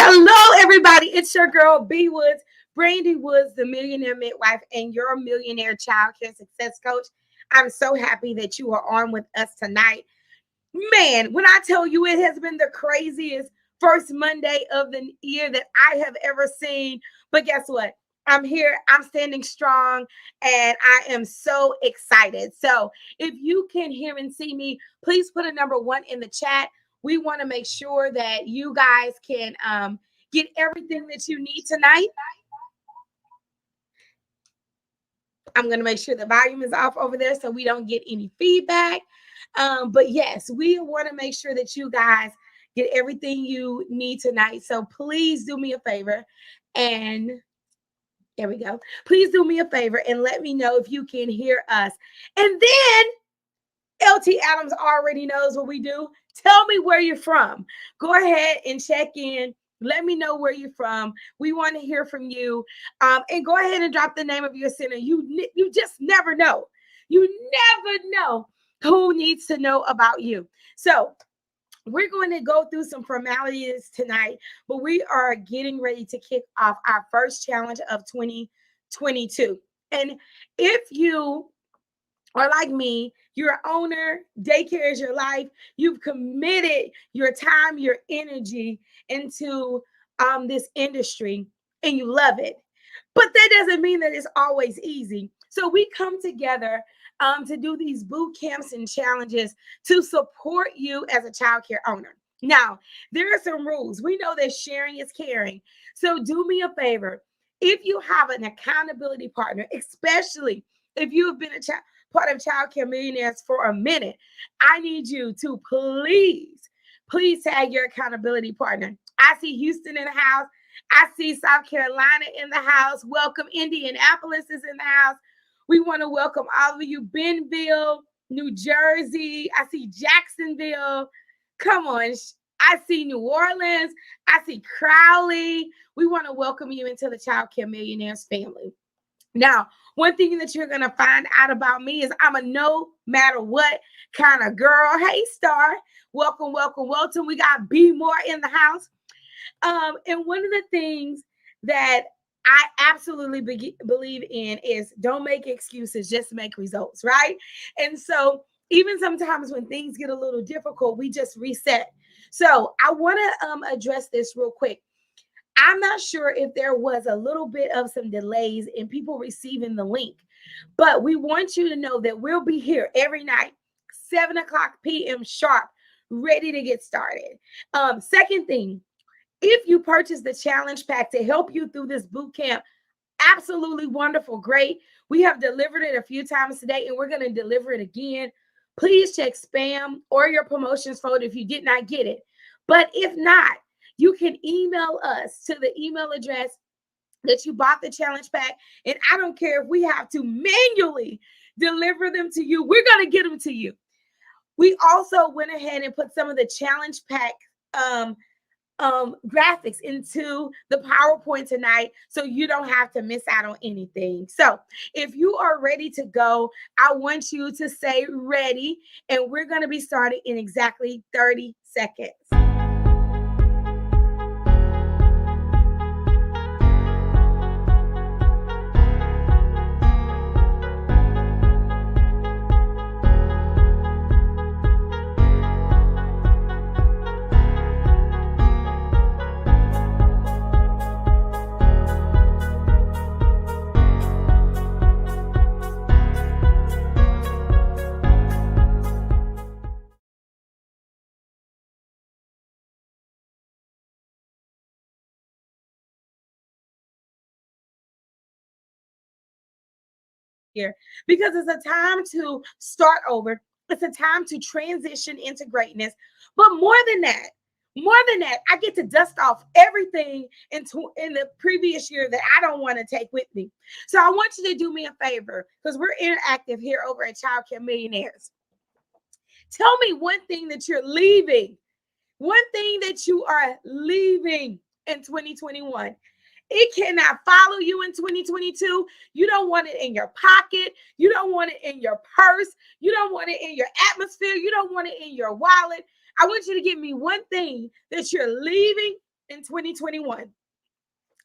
Hello, everybody. It's your girl, B Woods, Brandy Woods, the millionaire midwife, and your millionaire childcare success coach. I'm so happy that you are on with us tonight. Man, when I tell you it has been the craziest first Monday of the year that I have ever seen. But guess what? I'm here, I'm standing strong, and I am so excited. So if you can hear and see me, please put a number 1 in the chat. We want to make sure that you guys can get everything that you need tonight. I'm going to make sure the volume is off over there so we don't get any feedback. But yes, we want to make sure that you guys get everything you need tonight. So please do me a favor, and there we go. Please do me a favor and let me know if you can hear us. And then LT Adams already knows what we do. Tell me where you're from. Go ahead and check in. Let me know where you're from. We want to hear from you. And go ahead and drop the name of your center. You just never know. You never know who needs to know about you. So we're going to go through some formalities tonight, but we are getting ready to kick off our first challenge of 2022. And if you are like me, you're an owner, daycare is your life, you've committed your time, your energy into this industry, and you love it. But that doesn't mean that it's always easy. So we come together to do these boot camps and challenges to support you as a childcare owner. Now, there are some rules. We know that sharing is caring. So do me a favor. If you have an accountability partner, especially if you have been a part of Childcare Millionaires for a minute, I need you to please tag your accountability partner. I see Houston in the house. I see South Carolina in the house. Welcome. Indianapolis is in the house. We want to welcome all of you. Bentonville, New Jersey. I see Jacksonville. Come on. I see New Orleans. I see Crowley. We want to welcome you into the Childcare Millionaires family. Now, one thing that you're going to find out about me is I'm a no matter what kind of girl. Hey, Star. Welcome, welcome, welcome. We got B More in the house. And one of the things that I absolutely believe in is don't make excuses, just make results, right? And so even sometimes when things get a little difficult, we just reset. So I want to address this real quick. I'm not sure if there was a little bit of some delays in people receiving the link, but we want you to know that we'll be here every night, 7 o'clock p.m. sharp, ready to get started. Second thing, if you purchase the challenge pack to help you through this boot camp, absolutely wonderful, great. We have delivered it a few times today, and we're going to deliver it again. Please check spam or your promotions folder if you did not get it. But if not, you can email us to the email address that you bought the challenge pack. And I don't care if we have to manually deliver them to you. We're going to get them to you. We also went ahead and put some of the challenge pack graphics into the PowerPoint tonight, so you don't have to miss out on anything. So if you are ready to go, I want you to say ready, and we're going to be starting in exactly 30 seconds. Here, because it's a time to start over. It's a time to transition into greatness. But more than that, I get to dust off everything in the previous year that I don't want to take with me. So I want you to do me a favor, because we're interactive here over at Childcare Millionaires. Tell me one thing that you're leaving. One thing that you are leaving in 2021. It cannot follow you in 2022. You don't want it in your pocket. You don't want it in your purse. You don't want it in your atmosphere. You don't want it in your wallet. I want you to give me one thing that you're leaving in 2021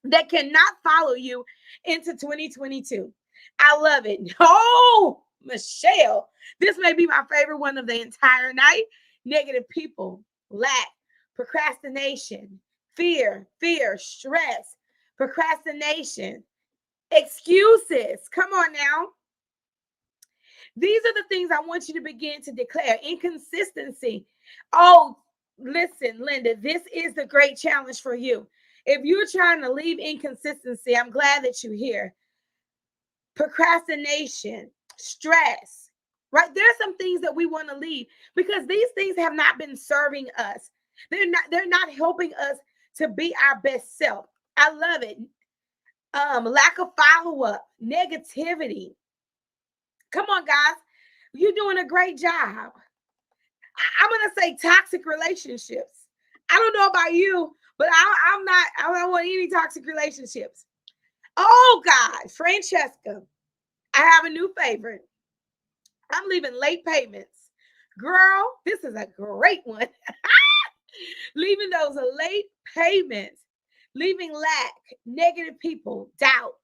that cannot follow you into 2022. I love it. Oh, Michelle, this may be my favorite one of the entire night. Negative people, lack, procrastination, fear, stress, procrastination, excuses. Come on now. These are the things I want you to begin to declare. Inconsistency. Oh, listen, Linda, this is the great challenge for you. If you're trying to leave inconsistency, I'm glad that you're here. Procrastination, stress, right? There's some things that we want to leave because these things have not been serving us. They're not helping us to be our best self. I love it. Lack of follow-up, negativity. Come on, guys. You're doing a great job. I'm going to say toxic relationships. I don't know about you, but I don't want any toxic relationships. Oh, God, Francesca, I have a new favorite. I'm leaving late payments. Girl, this is a great one. Leaving those late payments, leaving lack, negative people, doubt.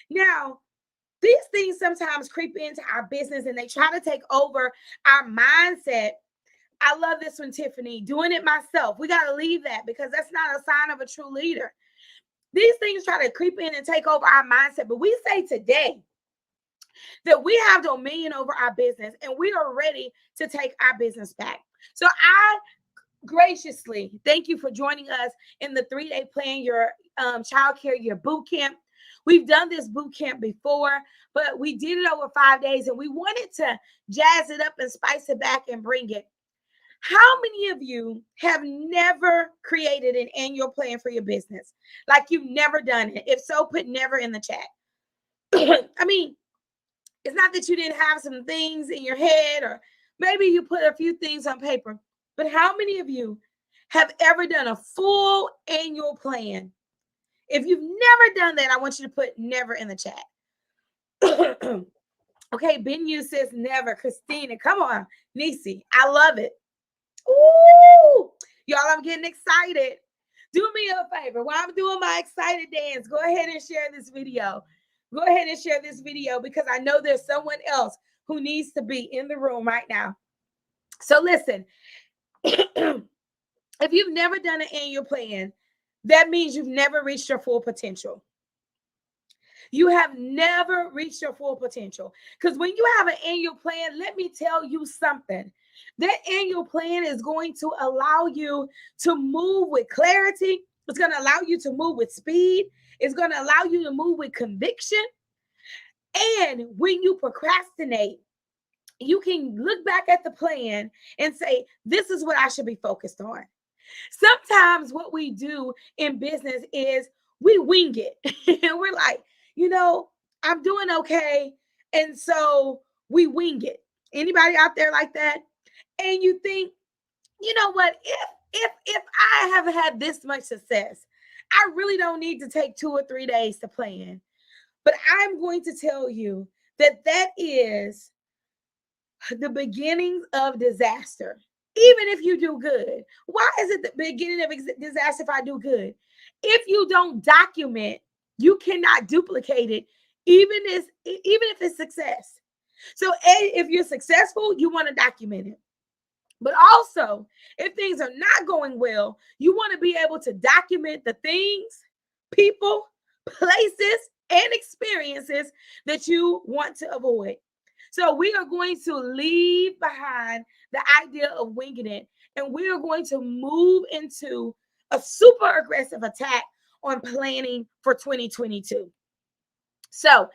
Now, these things sometimes creep into our business and they try to take over our mindset. I love this one, Tiffany. Doing it myself. We got to leave that because that's not a sign of a true leader. These things try to creep in and take over our mindset. But we say today that we have dominion over our business and we are ready to take our business back. So I graciously thank you for joining us in the 3-day Plan Your Childcare Your Bootcamp. We've done this boot camp before, but we did it over 5 days and we wanted to jazz it up and spice it back and bring it. How many of you have never created an annual plan for your business? Like you've never done it? If so, put never in the chat. I mean, it's not that you didn't have some things in your head or maybe you put a few things on paper, but how many of you have ever done a full annual plan? If you've never done that, I want you to put never in the chat. Okay, Ben Yu says never. Christina, come on. Nisi, I love it. Ooh, y'all, I'm getting excited. Do me a favor. While I'm doing my excited dance, go ahead and share this video. Go ahead and share this video because I know there's someone else who needs to be in the room right now. So listen, if you've never done an annual plan, that means you've never reached your full potential. You have never reached your full potential. Because when you have an annual plan, let me tell you something. That annual plan is going to allow you to move with clarity. It's going to allow you to move with speed. It's going to allow you to move with conviction. And when you procrastinate, you can look back at the plan and say, this is what I should be focused on. Sometimes what we do in business is we wing it. And we're like, I'm doing okay. And so we wing it. Anybody out there like that? And you think, you know what? If I have had this much success, I really don't need to take 2 or 3 days to plan. But I'm going to tell you that is the beginnings of disaster. Even if you do good. Why is it the beginning of disaster if I do good? If you don't document, you cannot duplicate it, even if it's success. So if you're successful, you want to document it. But also, if things are not going well, you want to be able to document the things, people, places, and experiences that you want to avoid. So we are going to leave behind the idea of winging it, and we are going to move into a super aggressive attack on planning for 2022. So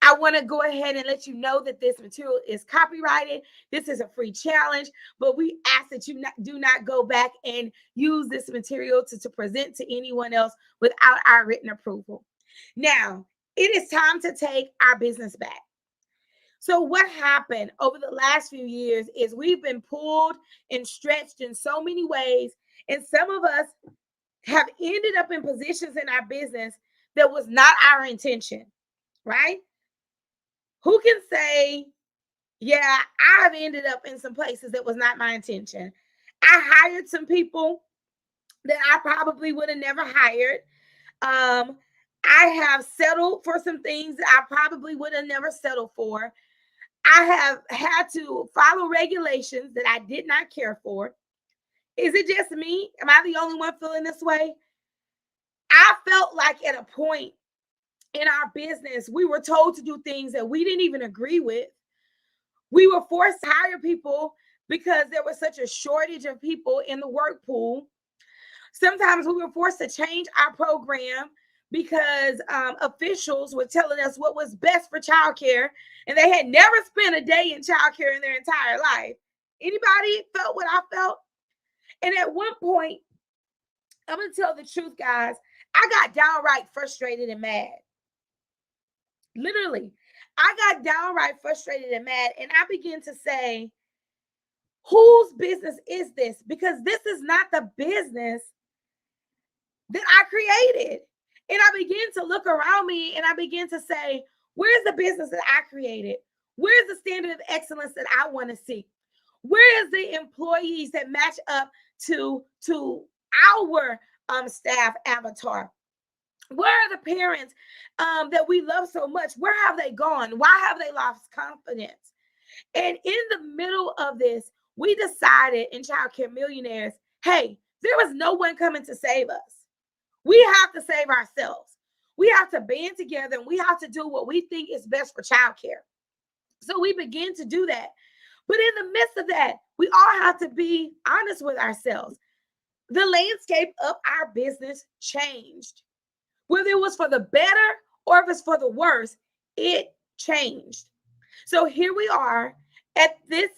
I want to go ahead and let you know that this material is copyrighted. This is a free challenge, but we ask that you do not go back and use this material to present to anyone else without our written approval. Now, it is time to take our business back. So what happened over the last few years is we've been pulled and stretched in so many ways, and some of us have ended up in positions in our business that was not our intention. Right? Who can say, yeah, I've ended up in some places that was not my intention. I hired some people that I probably would have never hired. I have settled for some things that I probably would have never settled for. I have had to follow regulations that I did not care for. Is it just me? Am I the only one feeling this way? I felt like at a point in our business, we were told to do things that we didn't even agree with. We were forced to hire people because there was such a shortage of people in the work pool. Sometimes we were forced to change our program because officials were telling us what was best for childcare, and they had never spent a day in childcare in their entire life. Anybody felt what I felt? And at one point, I'm going to tell the truth, guys, I got downright frustrated and mad. Literally, I got downright frustrated and mad, and I began to say, whose business is this? Because this is not the business that I created. And I began to look around me and I began to say, where's the business that I created? Where's the standard of excellence that I want to see? Where is the employees that match up to our staff avatar? Where are the parents that we love so much? Where have they gone? Why have they lost confidence? And in the middle of this, we decided in Childcare Millionaires, hey, there was no one coming to save us. We have to save ourselves. We have to band together and we have to do what we think is best for childcare. So we begin to do that. But in the midst of that, we all have to be honest with ourselves. The landscape of our business changed. Whether it was for the better or if it's for the worse, it changed. So here we are at this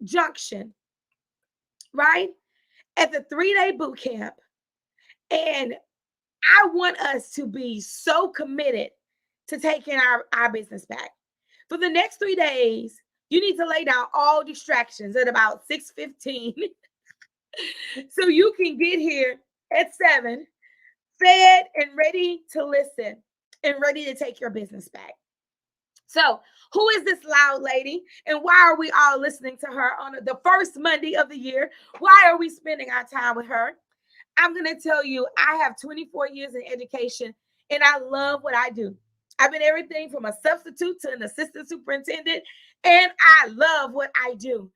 junction, right? At the 3-day boot camp. And I want us to be so committed to taking our business back. For the next 3 days, you need to lay down all distractions at about 6:15 so you can get here at 7, fed and ready to listen and ready to take your business back. So, who is this loud lady? And why are we all listening to her on the first Monday of the year? Why are we spending our time with her? I'm going to tell you, I have 24 years in education and I love what I do. I've been everything from a substitute to an assistant superintendent, and I love what I do.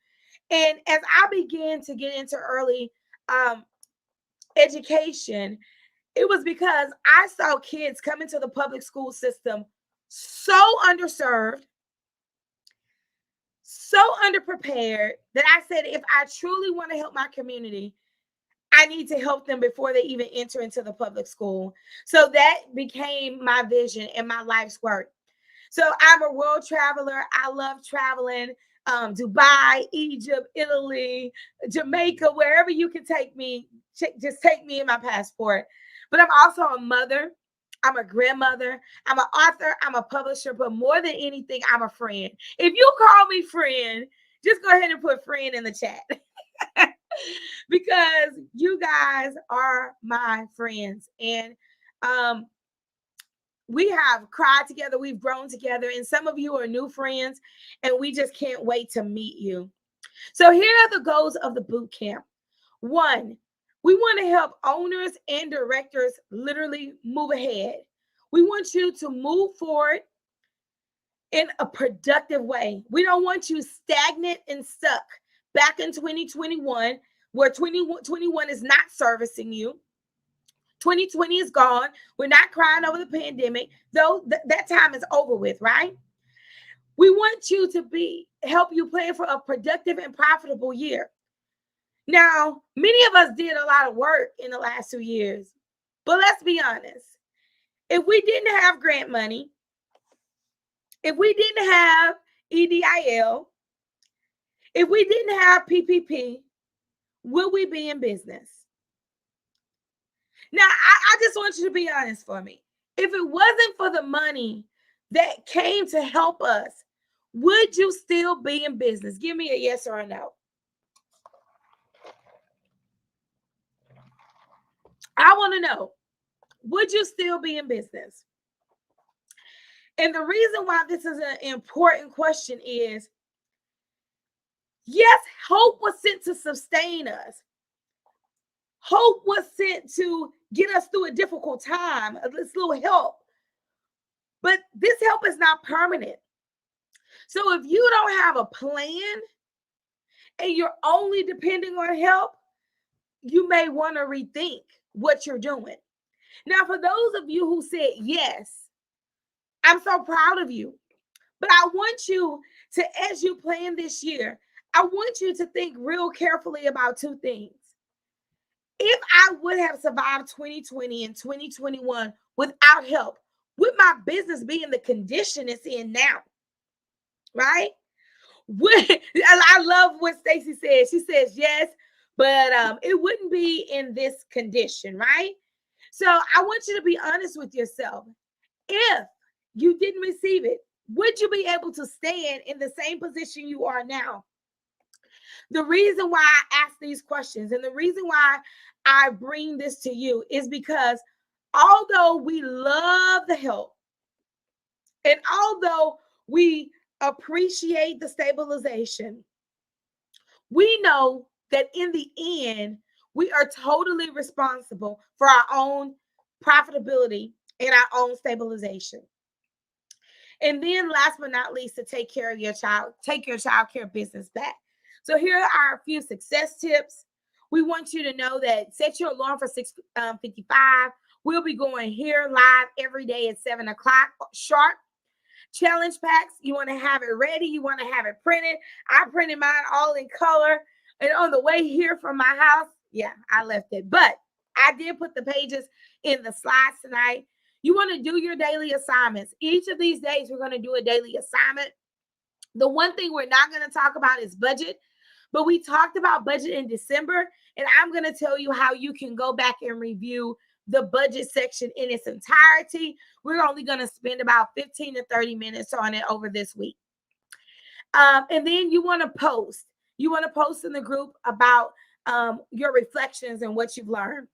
And as I began to get into early education, it was because I saw kids come into the public school system so underserved, so underprepared that I said, if I truly want to help my community, I need to help them before they even enter into the public school. So that became my vision and my life's work. So I'm a world traveler. I love traveling. Dubai, Egypt, Italy, Jamaica, wherever you can take me, just take me in my passport. But I'm also a mother. I'm a grandmother. I'm an author. I'm a publisher. But more than anything, I'm a friend. If you call me friend, just go ahead and put friend in the chat. Because you guys are my friends. And we have cried together. We've grown together. And some of you are new friends. And we just can't wait to meet you. So here are the goals of the boot camp. 1, we want to help owners and directors literally move ahead. We want you to move forward in a productive way. We don't want you stagnant and stuck back in 2021, where 2021 is not servicing you. 2020 is gone. We're not crying over the pandemic, though that time is over with, right? We want you to help you plan for a productive and profitable year. Now, many of us did a lot of work in the last 2 years, but let's be honest. If we didn't have grant money, if we didn't have EDIL, if we didn't have PPP, would we be in business? Now, I just want you to be honest for me. If it wasn't for the money that came to help us, would you still be in business? Give me a yes or a no. I want to know, would you still be in business? And the reason why this is an important question is, yes, hope was sent to sustain us. Hope was sent to get us through a difficult time, this little help. But this help is not permanent. So if you don't have a plan and you're only depending on help, you may want to rethink what you're doing. Now, for those of you who said yes, I'm so proud of you. But I want you to, as you plan this year, I want you to think real carefully about two things. If I would have survived 2020 and 2021 without help, would my business be in the condition it's in now? Right? I love what Stacy says. She says yes, but it wouldn't be in this condition, right? So I want you to be honest with yourself. If you didn't receive it, would you be able to stand in the same position you are now? The reason why I ask these questions and the reason why I bring this to you is because although we love the help and although we appreciate the stabilization, we know that in the end, we are totally responsible for our own profitability and our own stabilization. And then last but not least, to take care of your child, take your child care business back. So here are a few success tips. We want you to know that set your alarm for 6:55. We'll be going here live every day at 7 o'clock sharp. Challenge packs, you want to have it ready. You want to have it printed. I printed mine all in color. And on the way here from my house, yeah, I left it. But I did put the pages in the slides tonight. You want to do your daily assignments. Each of these days, we're going to do a daily assignment. The one thing we're not going to talk about is budget, but we talked about budget in December, and I'm going to tell you how you can go back and review the budget section in its entirety. We're only going to spend about 15 to 30 minutes on it over this week. And then you want to post. You want to post in the group about your reflections and what you've learned.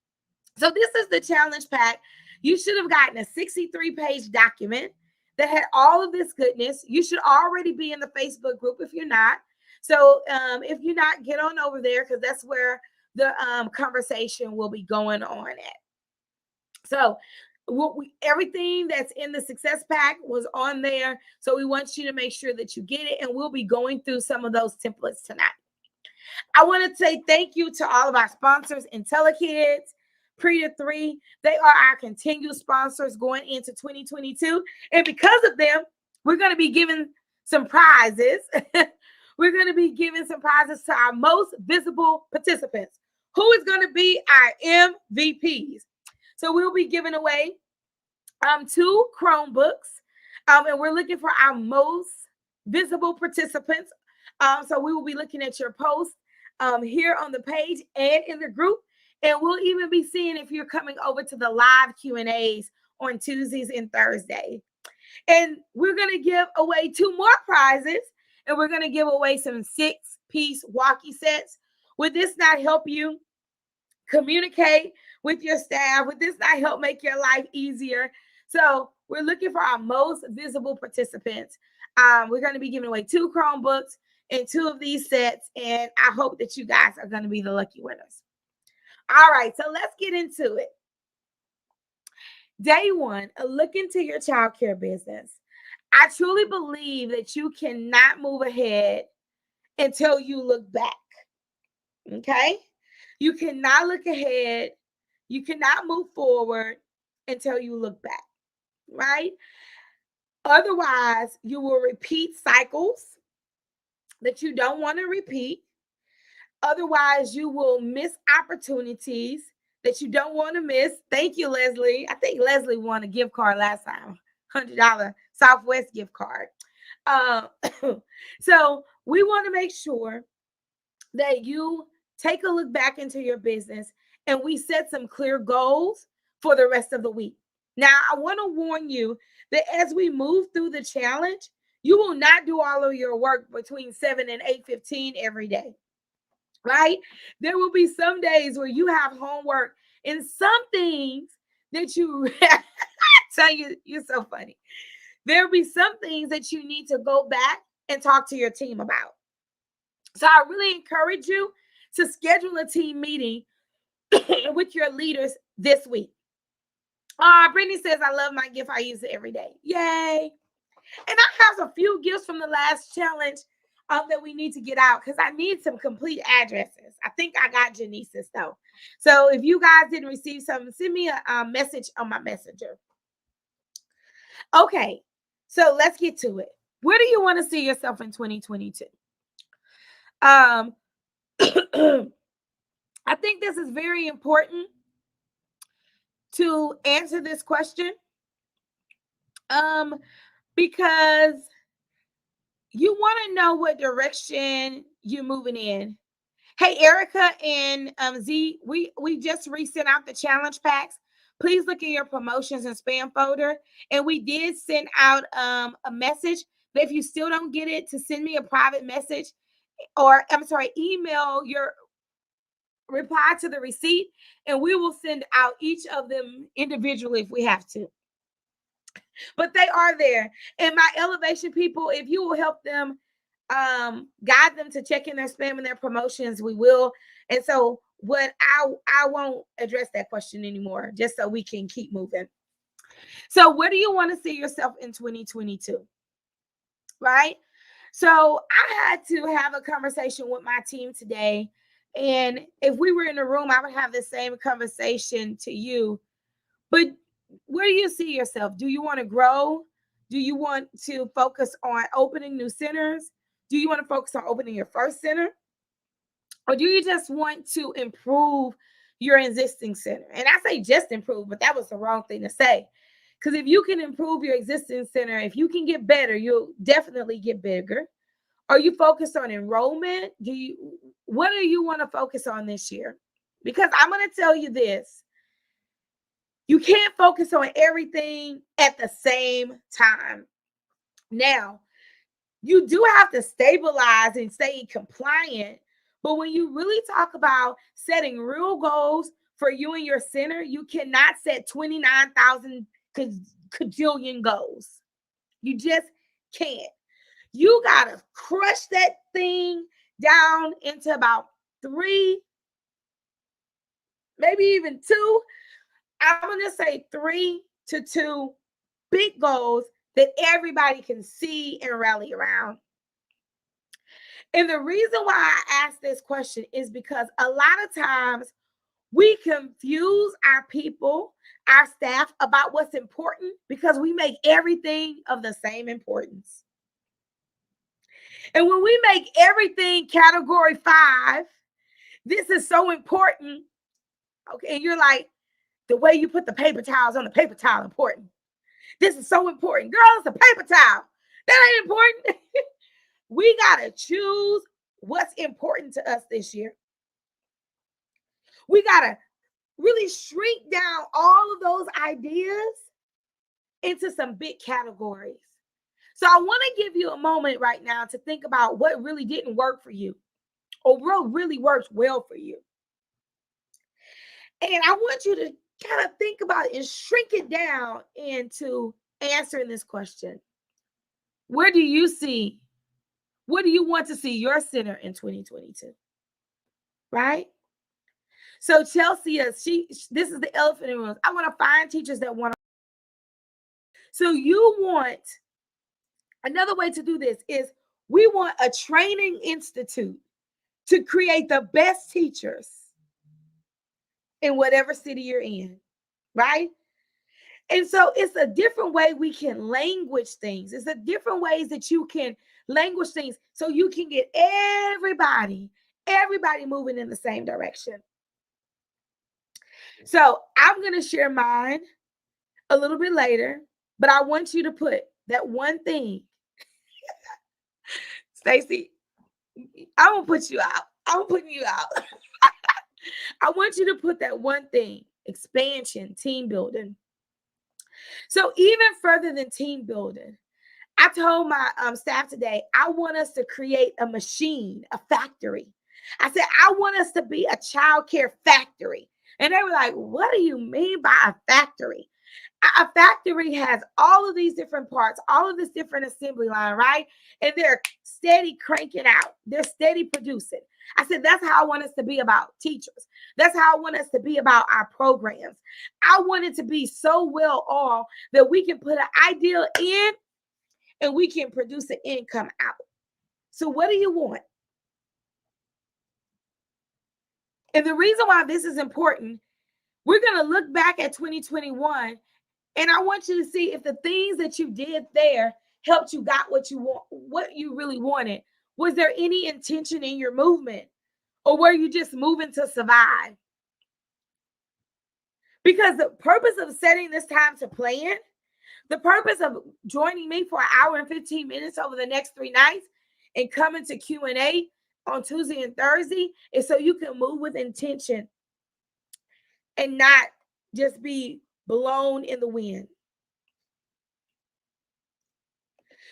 So this is the challenge pack. You should have gotten a 63-page document that had all of this goodness. You should already be in the Facebook group if you're not. So if you're not, get on over there because that's where the conversation will be going on at. So everything that's in the success pack was on there. So we want you to make sure that you get it. And we'll be going through some of those templates tonight. I want to say thank you to all of our sponsors, IntelliKids, Preta 3. They are our continued sponsors going into 2022. And because of them, we're going to be giving some prizes. We're going to be giving some prizes to our most visible participants, who is going to be our MVPs. So we'll be giving away 2 Chromebooks, and we're looking for our most visible participants. So we will be looking at your post here on the page and in the group, and we'll even be seeing if you're coming over to the live Q&As on Tuesdays and Thursdays. And we're going to give away 2 more prizes, and we're going to give away some 6-piece walkie sets. Would this not help you communicate with your staff? Would this not help make your life easier? So we're looking for our most visible participants. We're going to be giving away 2 Chromebooks and 2 of these sets, and I hope that you guys are going to be the lucky winners. All right, so let's get into it. Day 1, look into your childcare business. I truly believe that you cannot move ahead until you look back. Okay? You cannot look ahead. You cannot move forward until you look back, right? Otherwise, you will repeat cycles that you don't want to repeat. Otherwise, you will miss opportunities that you don't want to miss. Thank you, Leslie. I think Leslie won a gift card last time, $100 Southwest gift card. So we want to make sure that you take a look back into your business and we set some clear goals for the rest of the week. Now, I want to warn you that as we move through the challenge, you will not do all of your work between 7 and 8:15 every day, right? There will be some days where you have homework and some things that you tell you, you're so funny. There'll be some things that you need to go back and talk to your team about. So I really encourage you to schedule a team meeting with your leaders this week. Brittany says, I love my gift. I use it every day. Yay. And I have a few gifts from the last challenge that we need to get out because I need some complete addresses. I think I got Janice's though. So if you guys didn't receive something, send me a message on my messenger. Okay, so let's get to it. Where do you want to see yourself in 2022? I think this is very important to answer this question because you want to know what direction you're moving in. Hey, Erica and Z, we just resent out the challenge packs. Please look in your promotions and spam folder. And we did send out a message. But if you still don't get it, to send me a private message or, email your reply to the receipt, and we will send out each of them individually if we have to. But they are there. And my elevation people, if you will help them, guide them to check in their spam and their promotions, we will. And so what I won't address that question anymore, just so we can keep moving. So where do you want to see yourself in 2022? Right? So I had to have a conversation with my team today. And if we were in a room, I would have the same conversation to you. But where do you see yourself? Do you want to grow? Do you want to focus on opening new centers? Do you want to focus on opening your first center? Or do you just want to improve your existing center? And I say just improve, but that was the wrong thing to say. Because if you can improve your existing center, if you can get better, you'll definitely get bigger. Are you focused on enrollment? What do you want to focus on this year? Because I'm going to tell you this. You can't focus on everything at the same time. Now, you do have to stabilize and stay compliant. But when you really talk about setting real goals for you and your center, you cannot set 29,000 cajillion goals. You just can't. You got to crush that thing down into about 3, maybe even 2. I'm going to say 3 to 2 big goals that everybody can see and rally around. And the reason why I ask this question is because a lot of times we confuse our people, our staff, about what's important because we make everything of the same importance. And when we make everything category 5, this is so important. Okay, and you're like, the way you put the paper towels on the paper towel important. This is so important. Girl, it's a paper towel. That ain't important. We got to choose what's important to us this year. We got to really shrink down all of those ideas into some big categories. So I want to give you a moment right now to think about what really didn't work for you or what really worked well for you. And I want you to kind of think about it and shrink it down into answering this question. What do you want to see your center in 2022? Right? So Chelsea, this is the elephant in the room. I want to find teachers that want to. So you want, another way to do this is we want a training institute to create the best teachers in whatever city you're in, right? And so it's a different way we can language things. It's a different ways that you can language things so you can get everybody moving in the same direction. So I'm going to share mine a little bit later, but I want you to put that one thing. Stacey, I'm going to put you out. I'm putting you out. I want you to put that one thing: expansion, team building. So even further than team building, I told my staff today, I want us to create a machine, a factory. I said, I want us to be a childcare factory. And they were like, what do you mean by a factory? A factory has all of these different parts, all of this different assembly line, right? And they're steady cranking out. They're steady producing. I said, that's how I want us to be about teachers. That's how I want us to be about our programs. I want it to be so well oiled that we can put an ideal in and we can produce an income out. So what do you want? And the reason why this is important, we're going to look back at 2021, and I want you to see if the things that you did there helped you got what you want, what you really wanted. Was there any intention in your movement, or were you just moving to survive? Because the purpose of setting this time to plan, the purpose of joining me for an hour and 15 minutes over the next 3 nights and coming to Q&A on Tuesday and Thursday is so you can move with intention and not just be blown in the wind.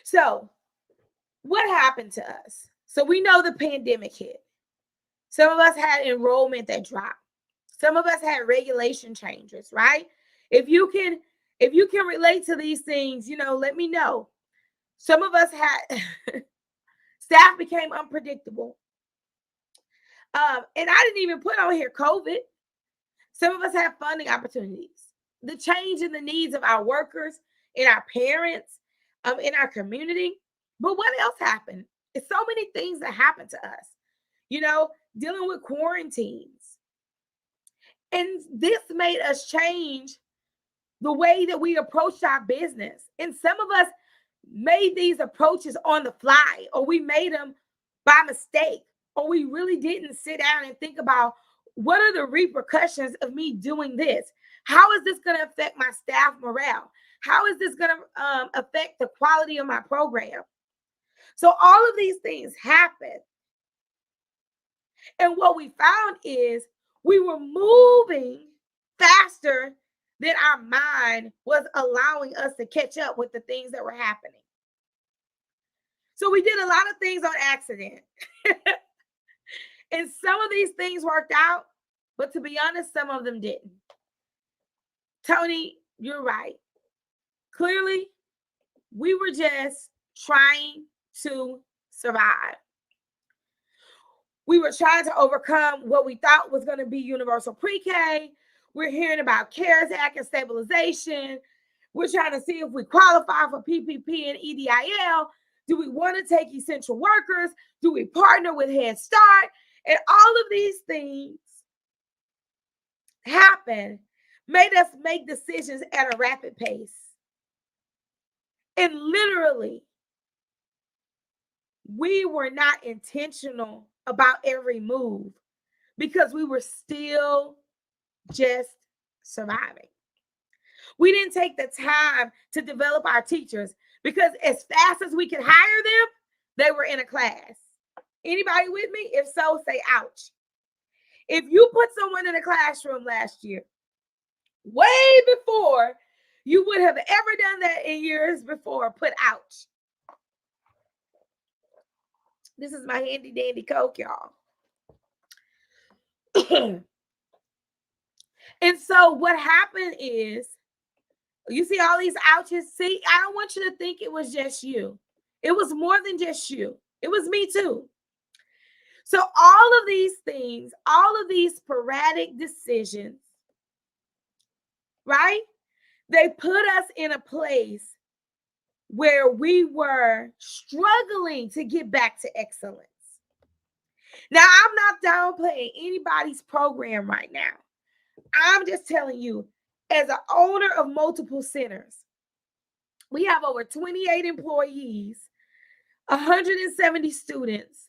So what happened to us? So we know the pandemic hit. Some of us had enrollment that dropped. Some of us had regulation changes, right? If you can relate to these things, let me know. Some of us had staff became unpredictable. And I didn't even put on here COVID. Some of us have funding opportunities. The change in the needs of our workers, and our parents, in our community. But what else happened? It's so many things that happened to us, dealing with quarantines. And this made us change the way that we approached our business. And some of us made these approaches on the fly, or we made them by mistake, or we really didn't sit down and think about what are the repercussions of me doing this? How is this going to affect my staff morale? How is this going to affect the quality of my program? So all of these things happen. And what we found is we were moving faster than our mind was allowing us to catch up with the things that were happening. So we did a lot of things on accident. And some of these things worked out, but to be honest, some of them didn't. Tony, you're right. Clearly, we were just trying to survive. We were trying to overcome what we thought was going to be universal pre-K. We're hearing about CARES Act and stabilization. We're trying to see if we qualify for PPP and EDIL. Do we want to take essential workers? Do we partner with Head Start? And all of these things happen, made us make decisions at a rapid pace. And literally, we were not intentional about every move because we were still just surviving. We didn't take the time to develop our teachers because as fast as we could hire them, they were in a class. Anybody with me? If so, say ouch. If you put someone in a classroom last year, way before you would have ever done that in years before, put ouch. This is my handy dandy Coke, y'all. And so what happened is, you see all these ouches? See, I don't want you to think it was just you. It was more than just you. It was me too. So all of these things, all of these sporadic decisions, right? They put us in a place where we were struggling to get back to excellence. Now, I'm not downplaying anybody's program right now. I'm just telling you, as an owner of multiple centers, we have over 28 employees, 170 students.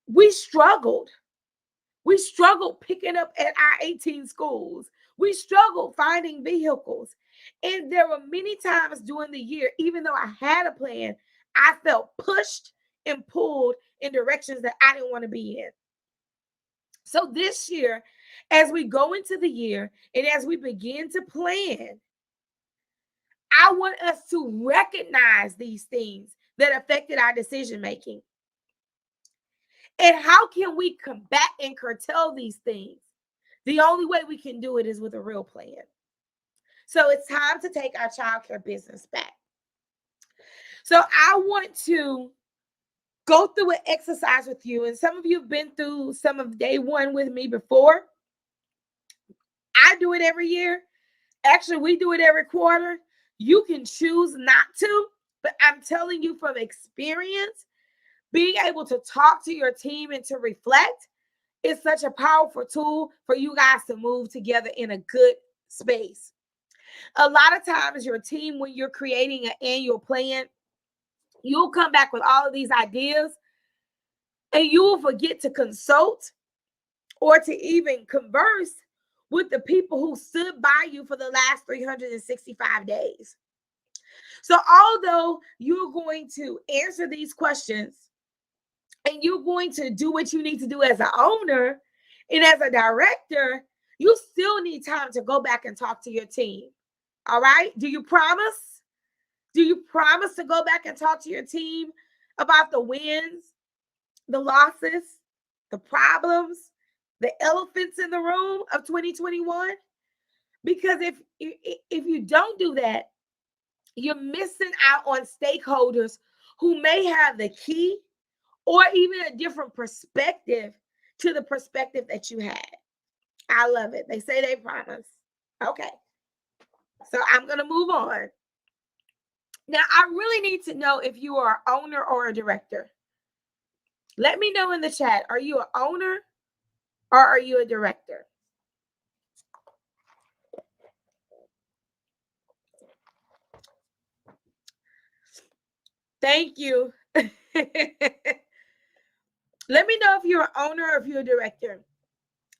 We struggled. We struggled picking up at our 18 schools. We struggled finding vehicles. And there were many times during the year, even though I had a plan, I felt pushed and pulled in directions that I didn't want to be in. So this year, as we go into the year and as we begin to plan, I want us to recognize these things that affected our decision making. And how can we combat and curtail these things? The only way we can do it is with a real plan. So it's time to take our childcare business back. So I want to go through an exercise with you. And some of you have been through some of day one with me before. I do it every year. Actually, we do it every quarter. You can choose not to, but I'm telling you from experience, being able to talk to your team and to reflect is such a powerful tool for you guys to move together in a good space. A lot of times your team, when you're creating an annual plan, you'll come back with all of these ideas and you will forget to consult or to even converse with the people who stood by you for the last 365 days. So although you're going to answer these questions and you're going to do what you need to do as an owner and as a director, you still need time to go back and talk to your team. All right? Do you promise? Do you promise to go back and talk to your team about the wins, the losses, the problems, the elephants in the room of 2021? Because if you don't do that, you're missing out on stakeholders who may have the key or even a different perspective to the perspective that you had. I love it. They say they promise. Okay. So I'm going to move on. Now, I really need to know if you are an owner or a director. Let me know in the chat. Are you an owner or are you a director? Thank you. Let me know if you're an owner or if you're a director.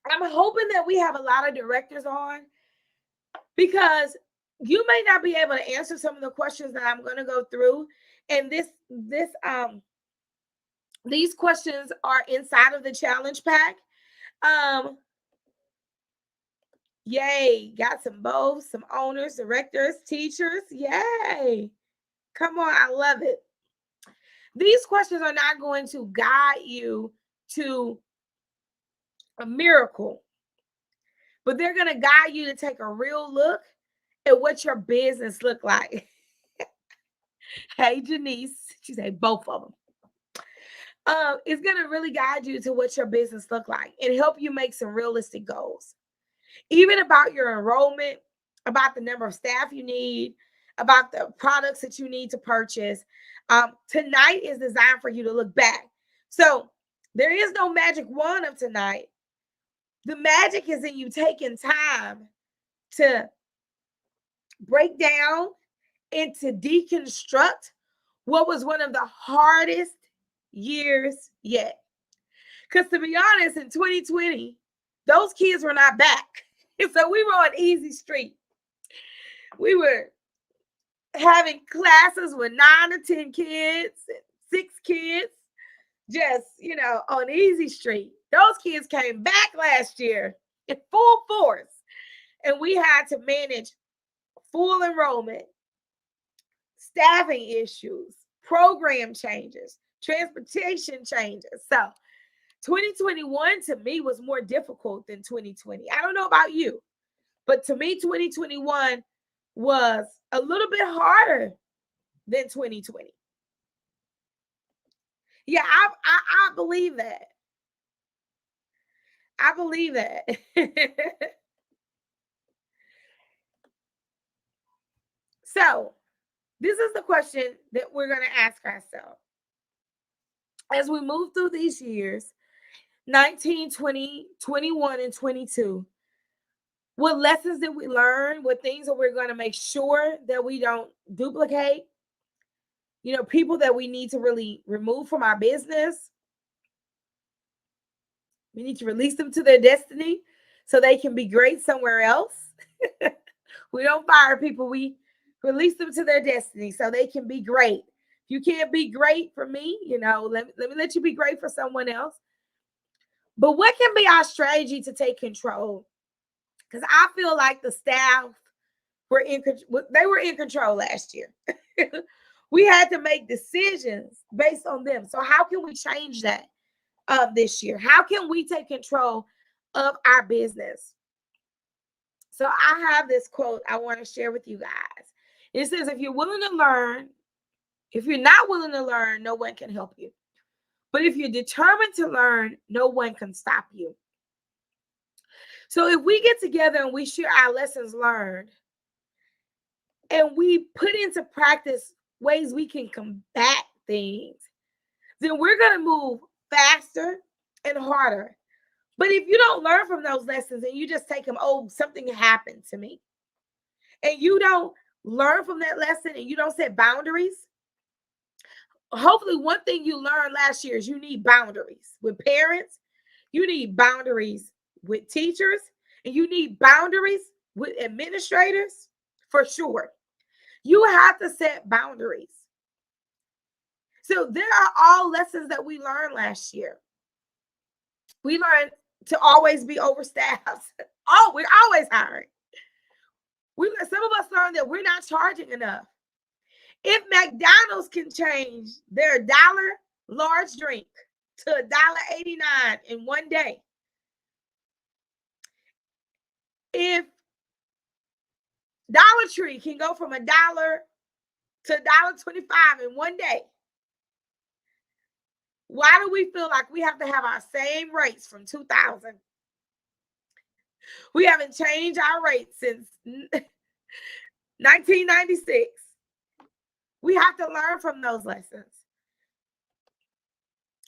I'm hoping that we have a lot of directors on because you may not be able to answer some of the questions that I'm going to go through. And these questions are inside of the challenge pack. Yay, got some both, some owners, directors, teachers. Yay. Come on, I love it. These questions are not going to guide you to a miracle, but they're going to guide you to take a real look at what your business look like. Hey, Janice, she said both of them. It's going to really guide you to what your business look like and help you make some realistic goals. Even about your enrollment, about the number of staff you need, about the products that you need to purchase. Tonight is designed for you to look back. So there is no magic wand of tonight. The magic is in you taking time to break down and to deconstruct what was one of the hardest years yet. Because to be honest, in 2020, those kids were not back. So we were on easy street. We were having classes with 9 or 10 kids, 6 kids, just, on easy street. Those kids came back last year in full force. And we had to manage full enrollment, staffing issues, program changes, transportation changes. So 2021 to me was more difficult than 2020. I don't know about you, but to me, 2021 was a little bit harder than 2020. Yeah, I believe that. I believe that. So this is the question that we're going to ask ourselves. As we move through these years, 19, 20, 21, and 22, what lessons did we learn? What things are we going to make sure that we don't duplicate? People that we need to really remove from our business. We need to release them to their destiny so they can be great somewhere else. We don't fire people. We release them to their destiny so they can be great. If you can't be great for me, let me let you be great for someone else. But what can be our strategy to take control? Because I feel like the staff were in control last year. We had to make decisions based on them. So how can we change that this year? How can we take control of our business? So I have this quote I want to share with you guys. It says, if you're willing to learn, if you're not willing to learn, no one can help you. But if you're determined to learn, no one can stop you. So if we get together and we share our lessons learned and we put into practice ways we can combat things, then we're going to move faster and harder. But if you don't learn from those lessons and you just take them, oh, something happened to me, and you don't learn from that lesson and you don't set boundaries, hopefully one thing you learned last year is you need boundaries with parents, you need boundaries with teachers, and you need boundaries with administrators for sure. You have to set boundaries. So there are all lessons that we learned last year. We learned to always be overstaffed. Oh, we're always hiring. Some of us learned that we're not charging enough. If McDonald's can change their $1 large drink to $1.89 in one day, if Dollar Tree can go from $1 to $1.25 in one day, why do we feel like we have to have our same rates from 2000? We haven't changed our rates since 1996. We have to learn from those lessons.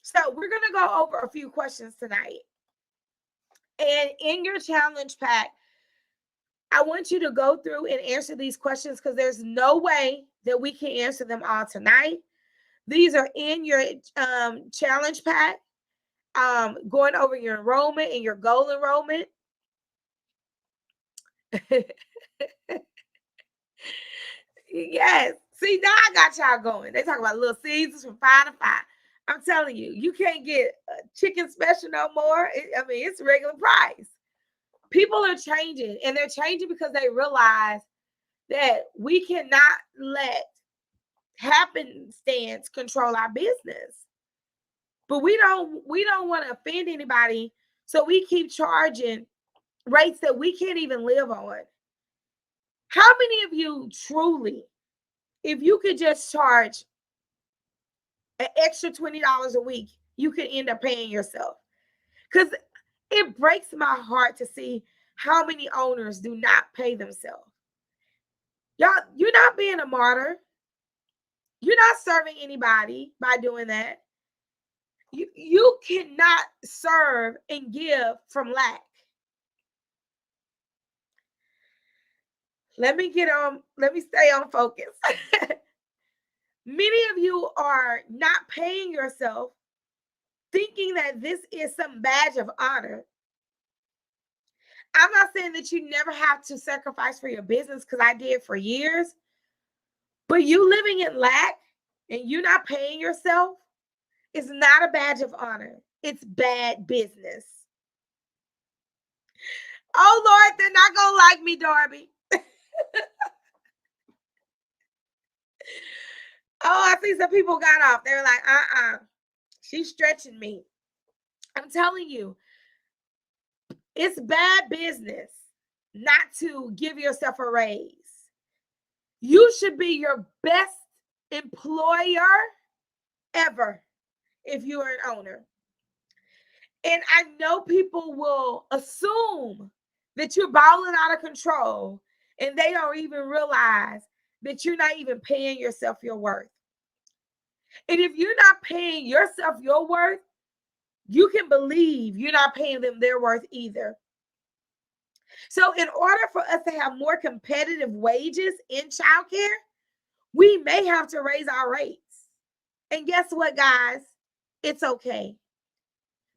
So we're going to go over a few questions tonight. And in your challenge pack, I want you to go through and answer these questions because there's no way that we can answer them all tonight. These are in your challenge pack, going over your enrollment and your goal enrollment. Yes. See, now I got y'all going. They talk about little seasons from 5 to 5. I'm telling you, you can't get a chicken special no more. It's regular price. People are changing, and they're changing because they realize that we cannot let happenstance control our business. But we don't want to offend anybody, so we keep charging rates that we can't even live on. How many of you truly, if you could just charge an extra $20 a week, you could end up paying yourself? Because it breaks my heart to see how many owners do not pay themselves. Y'all, you're not being a martyr. You're not serving anybody by doing that. You cannot serve and give from lack. Let me stay on focus. Many of you are not paying yourself, thinking that this is some badge of honor. I'm not saying that you never have to sacrifice for your business, because I did for years. But you living in lack and you not paying yourself is not a badge of honor. It's bad business. Oh, Lord, they're not going to like me, Darby. Oh, I see some people got off. They were like, she's stretching me. I'm telling you, it's bad business not to give yourself a raise. You should be your best employer ever if you are an owner. And I know people will assume that you're balling out of control, and they don't even realize that you're not even paying yourself your worth. And if you're not paying yourself your worth, you can believe you're not paying them their worth either. So in order for us to have more competitive wages in childcare, we may have to raise our rates. And guess what, guys? It's okay.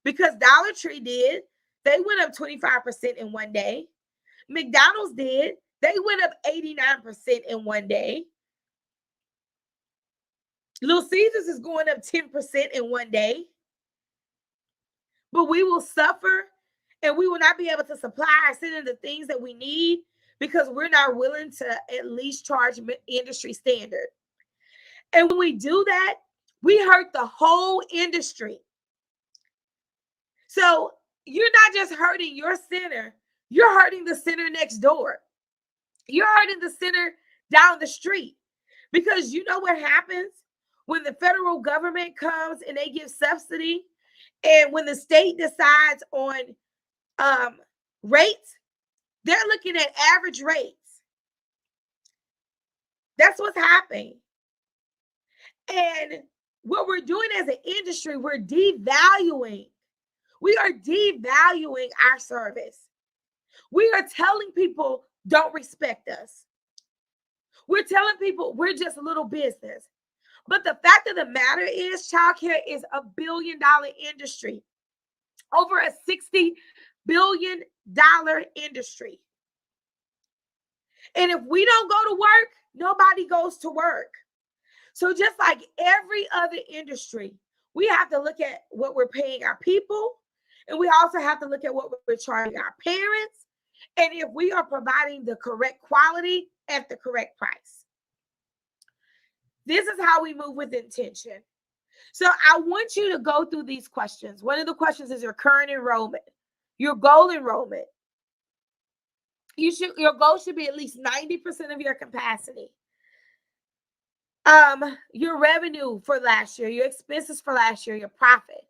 Because Dollar Tree did. They went up 25% in one day. McDonald's did. They went up 89% in one day. Little Caesars is going up 10% in one day. But we will suffer, and we will not be able to supply or send in the things that we need because we're not willing to at least charge industry standard. And when we do that, we hurt the whole industry. So you're not just hurting your center, you're hurting the center next door. You're hurting the center down the street. Because you know what happens when the federal government comes and they give subsidy, and when the state decides on rates, they're looking at average rates. That's what's happening. And what we're doing as an industry, we're devaluing. We are devaluing our service. We are telling people don't respect us. We're telling people we're just a little business. But the fact of the matter is, childcare is a billion-dollar industry, over a $60 billion industry. And if we don't go to work, nobody goes to work. So just like every other industry, we have to look at what we're paying our people, and we also have to look at what we're charging our parents, and if we are providing the correct quality at the correct price. This is how we move with intention. So I want you to go through these questions. One of the questions is your current enrollment, your goal enrollment. Your goal should be at least 90% of your capacity. Your revenue for last year, your expenses for last year, your profit.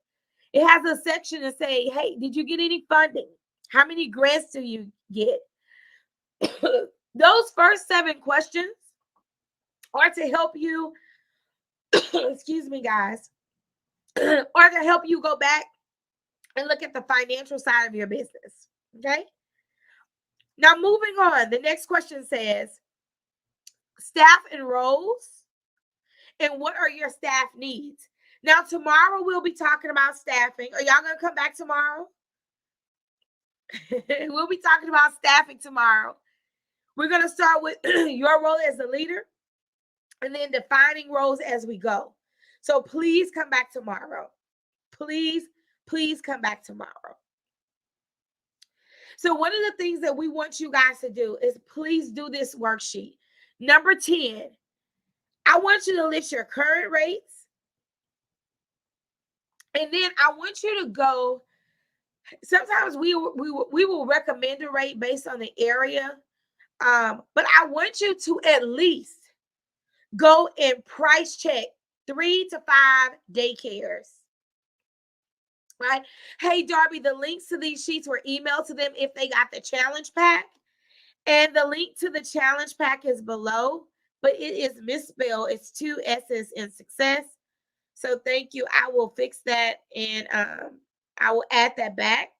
It has a section to say, hey, did you get any funding? How many grants do you get? Those first 7 questions are to help you, excuse me, guys, or to help you go back and look at the financial side of your business. Okay. Now, moving on, the next question says, staff enrolls, and what are your staff needs? Now, tomorrow we'll be talking about staffing. Are y'all going to come back tomorrow? We'll be talking about staffing tomorrow. We're going to start with your role as a leader and then defining roles as we go. So please come back tomorrow. Please come back tomorrow. So one of the things that we want you guys to do is please do this worksheet. Number 10, I want you to list your current rates. And then I want you to go, sometimes we will recommend a rate based on the area. But I want you to at least go and price check 3 to 5 daycares. Right? Hey, Darby, the links to these sheets were emailed to them if they got the challenge pack. And the link to the challenge pack is below, but it is misspelled. It's 2 S's in success. So thank you. I will fix that, and I will add that back.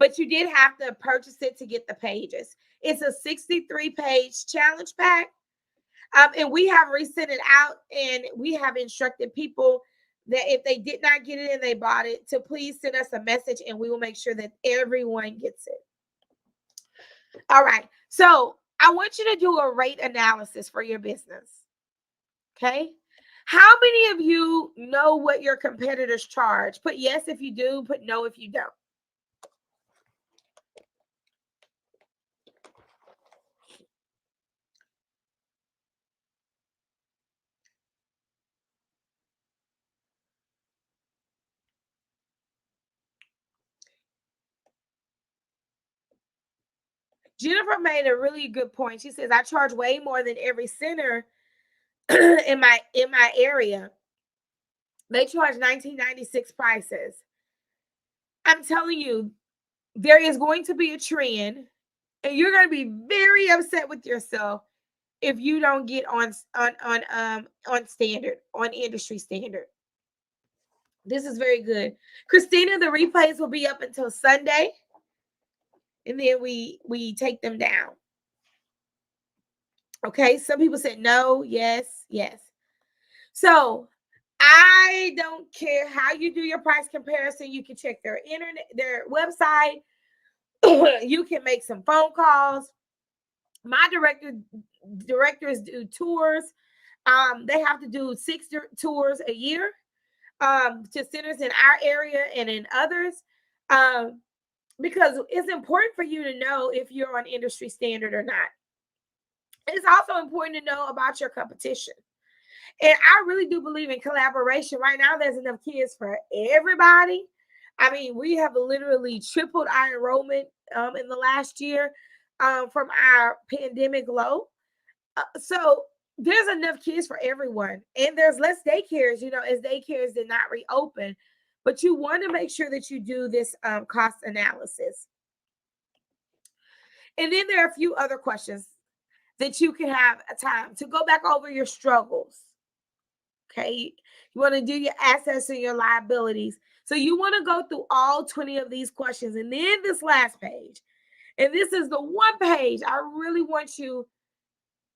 But you did have to purchase it to get the pages. It's a 63-page challenge pack. And we have resent it out, and we have instructed people that if they did not get it and they bought it, to please send us a message, and we will make sure that everyone gets it. All right. So I want you to do a rate analysis for your business. Okay. How many of you know what your competitors charge? Put yes if you do, put no if you don't. Jennifer made a really good point. She says, I charge way more than every center in my area. They charge $19.96 prices. I'm telling you, there is going to be a trend, and you're going to be very upset with yourself if you don't get on standard, on industry standard. This is very good. Christina, the replays will be up until Sunday, and then we take them down. Okay, some people said no, yes. So I don't care how you do your price comparison. You can check their their website. You can make some phone calls. My directors do tours. They have to do 6 tours a year to centers in our area and in others, because it's important for you to know if you're on industry standard or not. It's also important to know about your competition. And I really do believe in collaboration. Right now, there's enough kids for everybody. I mean, we have literally tripled our enrollment in the last year from our pandemic low. So there's enough kids for everyone, and there's less daycares, as daycares did not reopen. But you want to make sure that you do this cost analysis. And then there are a few other questions that you can have a time to go back over your struggles. Okay. You want to do your assets and your liabilities. So you want to go through all 20 of these questions. And then this last page, and this is the one page I really want you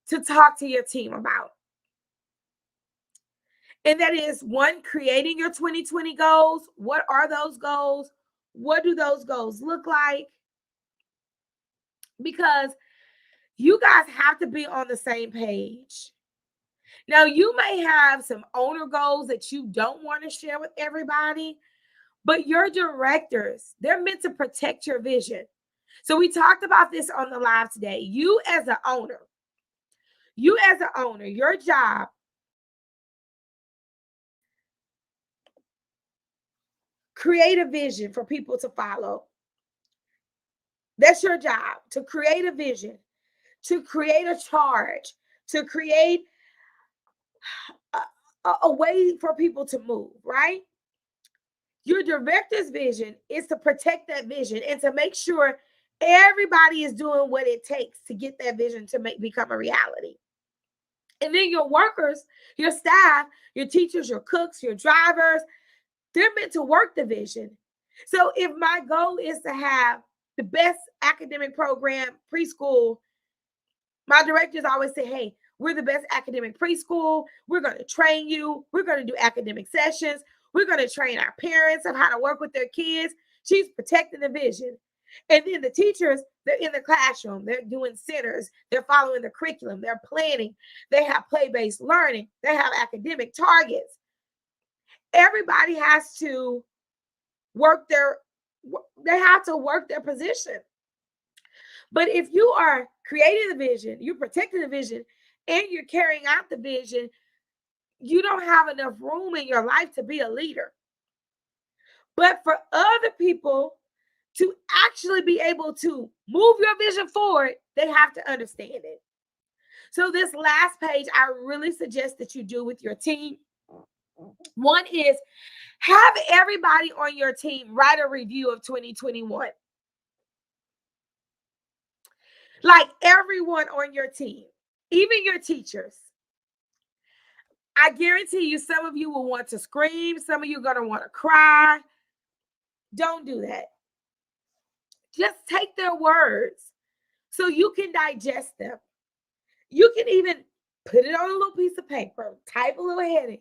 to talk to your team about. And that is, one, creating your 2020 goals. What are those goals? What do those goals look like? Because you guys have to be on the same page. Now, you may have some owner goals that you don't want to share with everybody, but your directors, they're meant to protect your vision. So we talked about this on the live today. You as an owner, your job, create a vision for people to follow. That's your job, to create a vision, to create a charge, to create a way for people to move, right? Your director's vision is to protect that vision and to make sure everybody is doing what it takes to get that vision to become a reality. And then your workers, your staff, your teachers, your cooks, your drivers, they're meant to work the vision. So if my goal is to have the best academic program, preschool, my directors always say, hey, we're the best academic preschool. We're going to train you. We're going to do academic sessions. We're going to train our parents on how to work with their kids. She's protecting the vision. And then the teachers, they're in the classroom. They're doing centers. They're following the curriculum. They're planning. They have play-based learning. They have academic targets. Everybody has to work their position. But if you are creating the vision, you're protecting the vision, and you're carrying out the vision, you don't have enough room in your life to be a leader. But for other people to actually be able to move your vision forward, they have to understand it. So this last page, I really suggest that you do with your team. One is, have everybody on your team write a review of 2021. Like everyone on your team, even your teachers. I guarantee you, some of you will want to scream. Some of you are going to want to cry. Don't do that. Just take their words so you can digest them. You can even put it on a little piece of paper, type a little heading.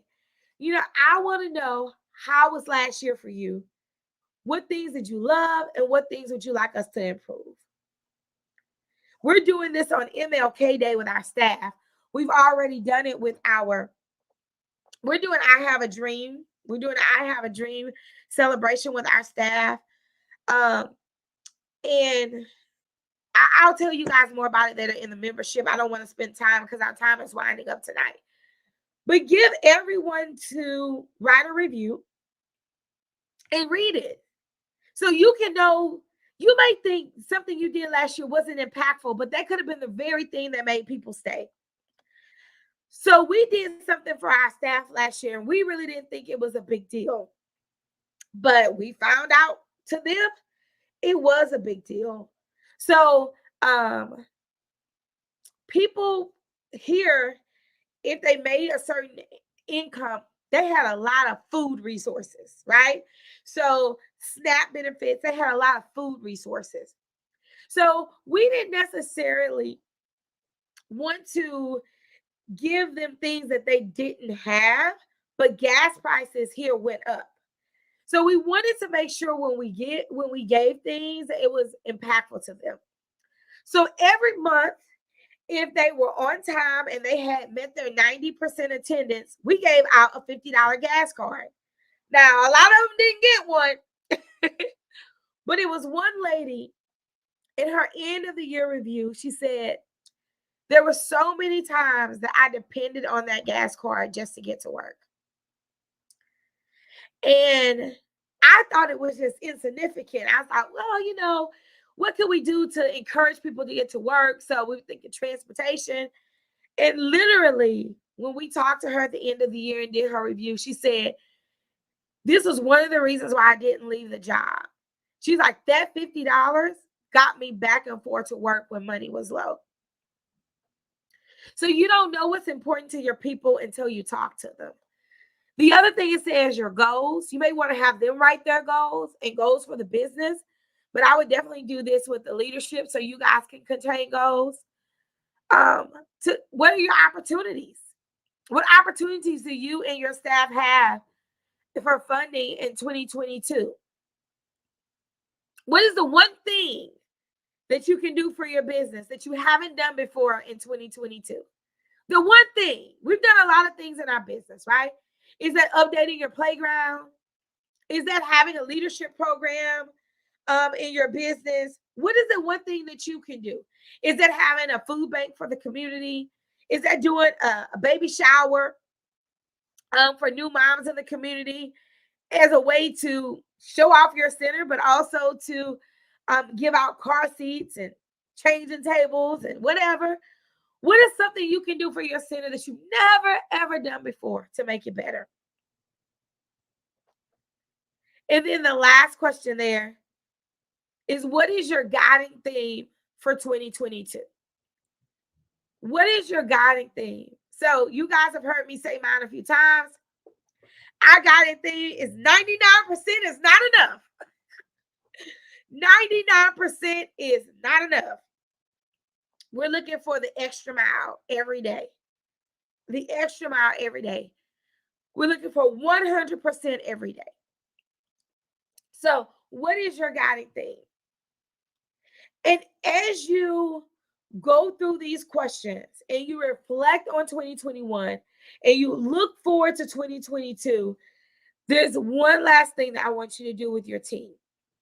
I want to know, how was last year for you? What things did you love, and what things would you like us to improve? We're doing this on MLK Day with our staff. We've already done it with we're doing I Have a Dream. We're doing I Have a Dream celebration with our staff. And I'll tell you guys more about it that are in the membership. I don't want to spend time because our time is winding up tonight. But give everyone to write a review and read it. So you can know, you may think something you did last year wasn't impactful, but that could have been the very thing that made people stay. So we did something for our staff last year, and we really didn't think it was a big deal. But we found out to them it was a big deal. So people here, if they made a certain income, they had a lot of food resources, right? So SNAP benefits, they had a lot of food resources. So we didn't necessarily want to give them things that they didn't have, but gas prices here went up. So we wanted to make sure when we gave things, it was impactful to them. So every month, if they were on time and they had met their 90% attendance, we gave out a $50 gas card. Now, a lot of them didn't get one, but it was one lady in her end of the year review. She said, there were so many times that I depended on that gas card just to get to work. And I thought it was just insignificant. I thought, well, what can we do to encourage people to get to work? So we were thinking transportation. And literally, when we talked to her at the end of the year and did her review, she said, this was one of the reasons why I didn't leave the job. She's like, that $50 got me back and forth to work when money was low. So you don't know what's important to your people until you talk to them. The other thing it says your goals. You may want to have them write their goals and goals for the business, but I would definitely do this with the leadership so you guys can contain goals. What are your opportunities? What opportunities do you and your staff have for funding in 2022? What is the one thing that you can do for your business that you haven't done before in 2022? The one thing. We've done a lot of things in our business, right? Is that updating your playground? Is that having a leadership program in your business? What is the one thing that you can do? Is that having a food bank for the community? Is that doing a baby shower for new moms in the community as a way to show off your center, but also to give out car seats and changing tables and whatever? What is something you can do for your center that you've never, ever done before to make it better? And then the last question there is, what is your guiding theme for 2022? What is your guiding theme? So you guys have heard me say mine a few times. Our guiding theme is 99% is not enough. 99% is not enough. We're looking for the extra mile every day. The extra mile every day. We're looking for 100% every day. So what is your guiding theme? And as you go through these questions and you reflect on 2021 and you look forward to 2022, there's one last thing that I want you to do with your team,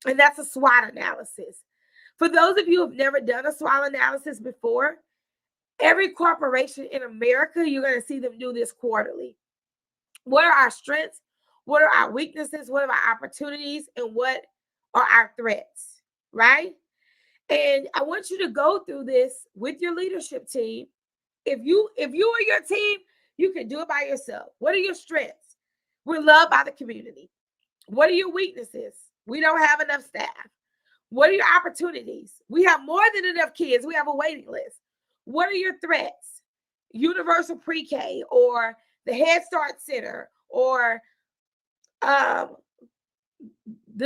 and that's a SWOT analysis. For those of you who have never done a SWOT analysis before, every corporation in America, you're going to see them do this quarterly. What are our strengths? What are our weaknesses? What are our opportunities? And what are our threats, right? And I want you to go through this with your leadership team. If you are your team, you can do it by yourself. What are your strengths? We're loved by the community. What are your weaknesses? We don't have enough staff. What are your opportunities? We have more than enough kids. We have a waiting list. What are your threats? Universal pre-K or the Head Start Center or the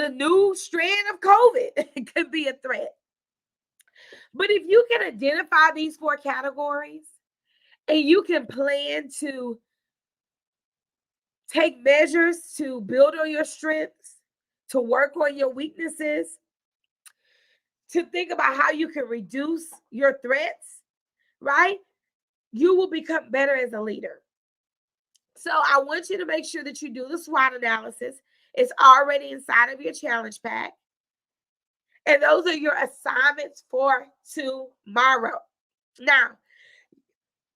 new strand of COVID could be a threat. But if you can identify these 4 categories and you can plan to take measures to build on your strengths, to work on your weaknesses, to think about how you can reduce your threats, right? You will become better as a leader. So I want you to make sure that you do the SWOT analysis. It's already inside of your challenge pack. And those are your assignments for tomorrow. Now,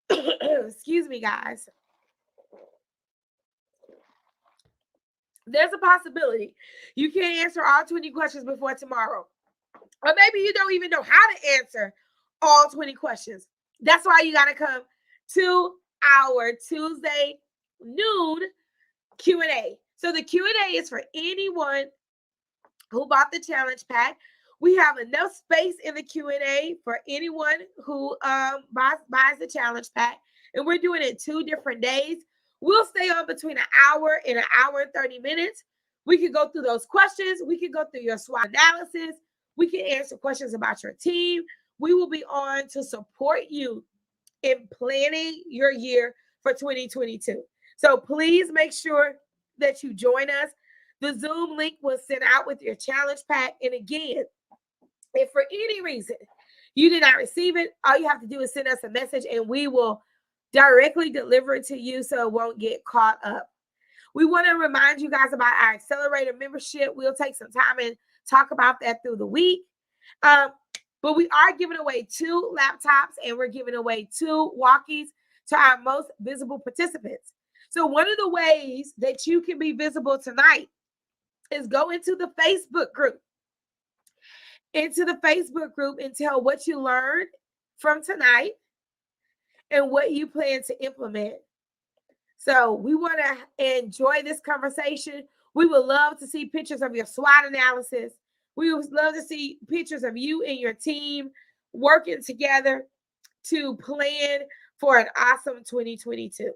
excuse me, guys. There's a possibility you can't answer all 20 questions before tomorrow. Or maybe you don't even know how to answer all 20 questions. That's why you got to come to our Tuesday noon Q&A. So the Q&A is for anyone who bought the challenge pack. We have enough space in the Q&A for anyone who buys the challenge pack. And we're doing it 2 different days. We'll stay on between an hour and an hour and 30 minutes. We can go through those questions. We can go through your SWOT analysis. We can answer questions about your team. We will be on to support you in planning your year for 2022. So please make sure that you join us. The Zoom link was sent out with your challenge pack. And again, if for any reason you did not receive it, all you have to do is send us a message and we will directly deliver it to you so it won't get caught up. We want to remind you guys about our Accelerator membership. We'll take some time and talk about that through the week. But we are giving away 2 laptops and we're giving away 2 walkies to our most visible participants. So one of the ways that you can be visible tonight is go into the Facebook group. Into the Facebook group and tell what you learned from tonight and what you plan to implement. So we want to enjoy this conversation. We would love to see pictures of your SWOT analysis. We would love to see pictures of you and your team working together to plan for an awesome 2022.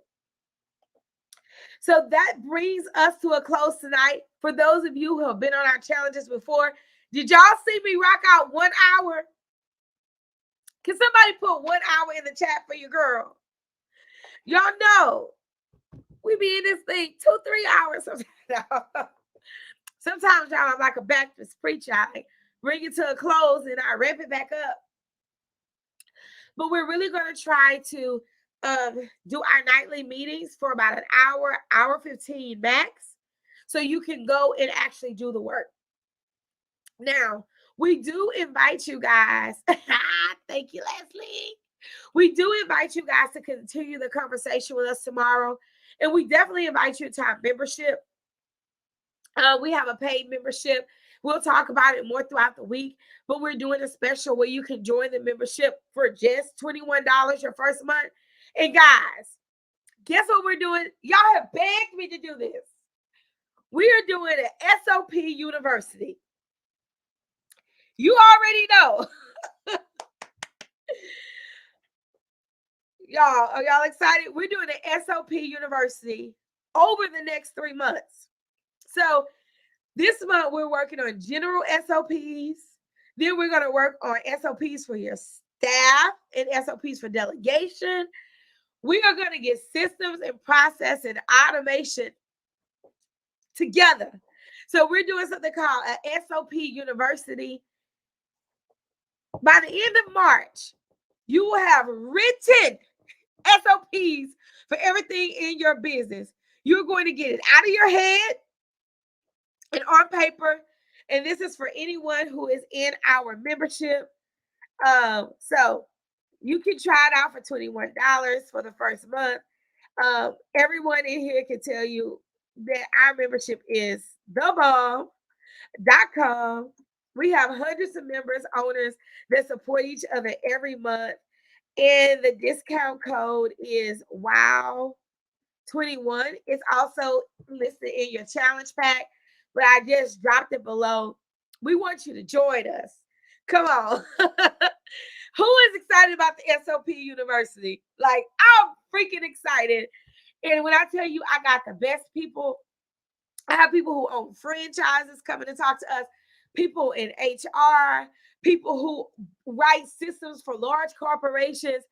So that brings us to a close tonight. For those of you who have been on our challenges before, did y'all see me rock out 1 hour? Can somebody put 1 hour in the chat for your girl? Y'all know we be in this thing 2-3 hours sometimes. Sometimes y'all, I'm like a Baptist preacher. I bring it to a close and I ramp it back up. But we're really going to try to do our nightly meetings for about an hour 15 max, so you can go and actually do the work. Now, we do invite you guys. Thank you, Leslie. We do invite you guys to continue the conversation with us tomorrow. And we definitely invite you to our membership. We have a paid membership. We'll talk about it more throughout the week. But we're doing a special where you can join the membership for just $21 your first month. And guys, guess what we're doing? Y'all have begged me to do this. We are doing an SOP University. You already know. Y'all, are y'all excited? We're doing an SOP University over the next 3 months. So this month we're working on general SOPs. Then we're going to work on SOPs for your staff and SOPs for delegation. We are going to get systems and process and automation together. So we're doing something called an SOP University. By the end of March, you will have written SOPs for everything in your business. You're going to get it out of your head and on paper. And this is for anyone who is in our membership. So you can try it out for $21 for the first month. Everyone in here can tell you that our membership is thebomb.com. We have hundreds of members, owners that support each other every month. And the discount code is WOW21. It's also listed in your challenge pack, but I just dropped it below. We want you to join us. Come on. Who is excited about the SOP University? Like, I'm freaking excited. And when I tell you I got the best people, I have people who own franchises coming to talk to us, people in HR, people who write systems for large corporations.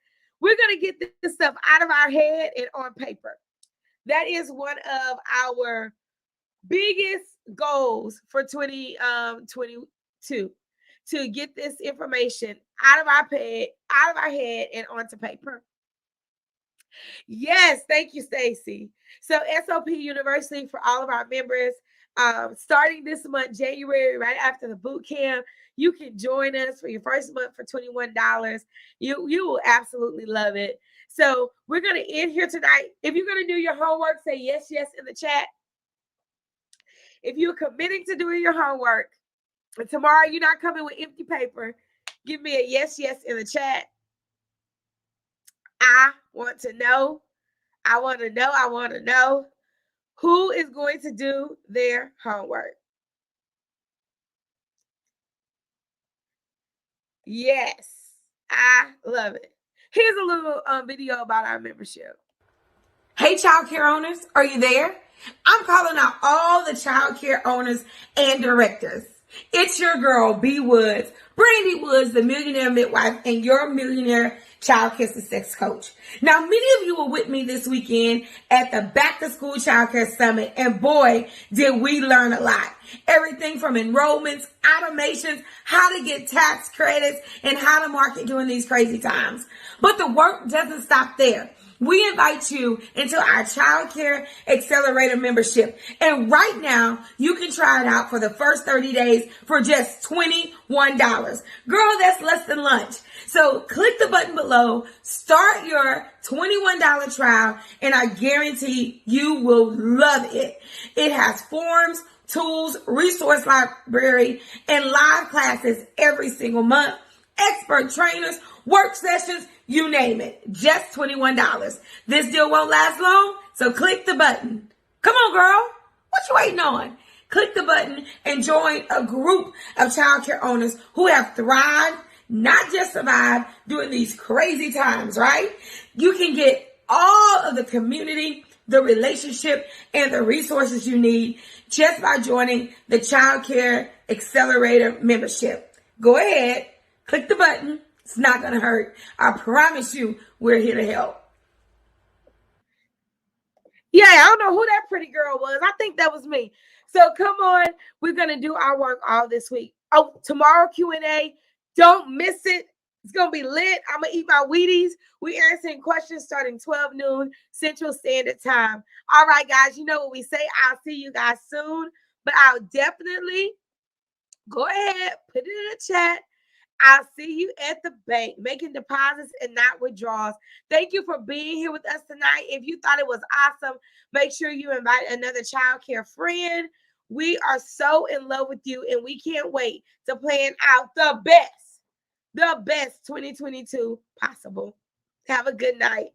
We're going to get this stuff out of our head and on paper. That is one of our biggest goals for 2022, to get this information out of our head and onto paper. Yes, thank you, Stacy. So SOP University for all of our members, starting this month, January, right after the boot camp, you can join us for your first month for $21. You will absolutely love it. So we're going to end here tonight. If you're going to do your homework, say yes, yes in the chat. If you're committing to doing your homework, and tomorrow you're not coming with empty paper, give me a yes, yes in the chat. I want to know. I want to know. I want to know who is going to do their homework. Yes, I love it. Here's a little video about our membership. Hey, childcare owners, are you there? I'm calling out all the childcare owners and directors. It's your girl, B Woods, Brandy Woods, the millionaire midwife, and your millionaire childcare success coach. Now, many of you were with me this weekend at the Back to School Childcare Summit, and boy, did we learn a lot. Everything from enrollments, automations, how to get tax credits, and how to market during these crazy times. But the work doesn't stop there. We invite you into our Childcare Accelerator membership. And right now, you can try it out for the first 30 days for just $21. Girl, that's less than lunch. So click the button below, start your $21 trial, and I guarantee you will love it. It has forms, tools, resource library, and live classes every single month. Expert trainers, work sessions, you name it. Just $21. This deal won't last long, so click the button. Come on, girl. What you waiting on? Click the button and join a group of childcare owners who have thrived, not just survived during these crazy times, right? You can get all of the community, the relationship, and the resources you need just by joining the Childcare Accelerator membership. Go ahead, click the button. It's not going to hurt. I promise you, we're here to help. Yeah, I don't know who that pretty girl was. I think that was me. So come on, we're going to do our work all this week. Oh, tomorrow Q&A. Don't miss it. It's going to be lit. I'm going to eat my Wheaties. We answering questions starting 12 noon Central Standard Time. All right, guys, you know what we say. I'll see you guys soon. But I'll definitely go ahead, put it in the chat. I'll see you at the bank, making deposits and not withdrawals. Thank you for being here with us tonight. If you thought it was awesome, make sure you invite another childcare friend. We are so in love with you, and we can't wait to plan out the best 2022 possible. Have a good night.